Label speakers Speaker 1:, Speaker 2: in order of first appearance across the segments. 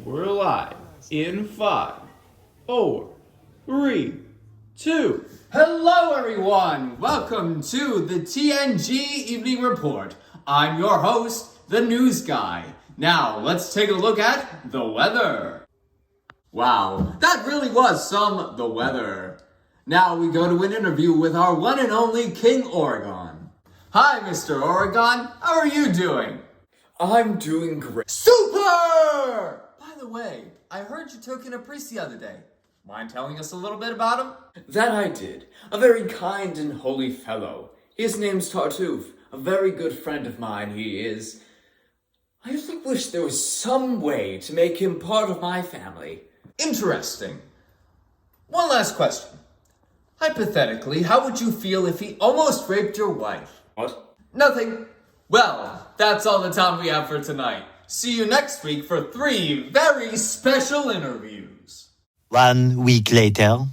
Speaker 1: We're live in 5, 4, 3, 2.
Speaker 2: Hello everyone! Welcome to the TNG Evening Report. I'm your host, the news guy. Now, let's take a look at the weather. Wow, that really was the weather. Now we go to an interview with our one and only King Oregon. Hi, Mr. Oregon. How are you doing?
Speaker 3: I'm doing great.
Speaker 2: Super! By the way, I heard you took in a priest the other day. Mind telling us a little bit about him?
Speaker 3: That I did. A very kind and holy fellow. His name's Tartuffe. A very good friend of mine he is. I really wish there was some way to make him part of my family.
Speaker 2: Interesting. One last question. Hypothetically, how would you feel if he almost raped your wife?
Speaker 3: What?
Speaker 2: Nothing. Well, that's all the time we have for tonight. See you next week for 3 very special interviews.
Speaker 4: 1 week later.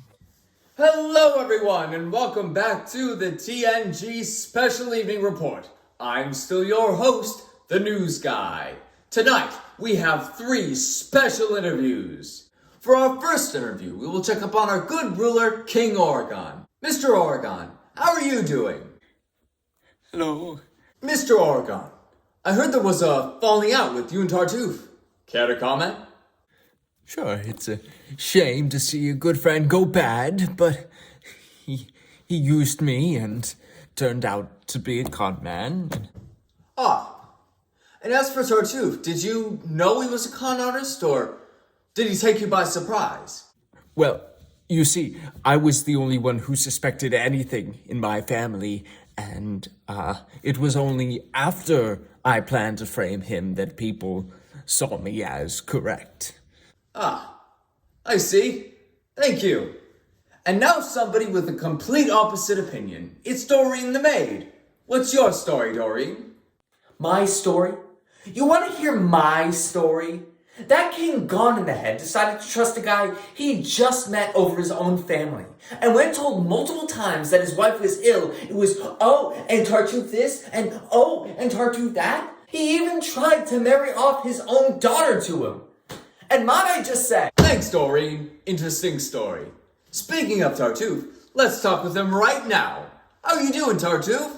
Speaker 2: Hello everyone and welcome back to the TNG Special Evening Report. I'm still your host, the news guy. Tonight, we have 3 special interviews. For our first interview, we will check up on our good ruler, King Oregon. Mr. Oregon, how are you doing?
Speaker 3: Hello.
Speaker 2: Mr. Oregon, I heard there was a falling out with you and Tartuffe. Care to comment?
Speaker 5: Sure, it's a shame to see a good friend go bad, but he used me and turned out to be a con man.
Speaker 2: And as for Tartuffe, did you know he was a con artist, or did he take you by surprise?
Speaker 5: Well, you see, I was the only one who suspected anything in my family, and it was only after I planned to frame him that people saw me as correct.
Speaker 2: I see. Thank you. And now somebody with a complete opposite opinion. It's Doreen the maid. What's your story, Doreen?
Speaker 3: My story? You want to hear my story? That king gone in the head decided to trust a guy he just met over his own family. And when told multiple times that his wife was ill, it was, oh, and Tartuffe this, and oh, and Tartuffe that. He even tried to marry off his own daughter to him. And might I just say...
Speaker 2: Thanks, Doreen. Interesting story. Speaking of Tartuffe, let's talk with him right now. How are you doing, Tartuffe?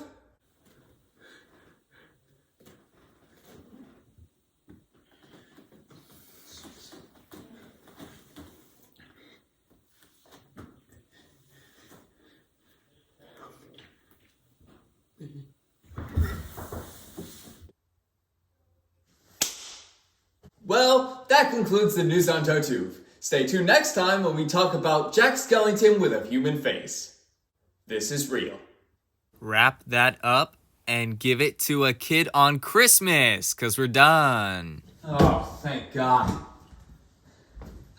Speaker 2: Well, that concludes the news on Tartuffe. Stay tuned next time when we talk about Jack Skellington with a human face. This is real.
Speaker 6: Wrap that up and give it to a kid on Christmas, because we're done.
Speaker 2: Oh, thank God.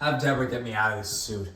Speaker 2: Have Deborah get me out of this suit.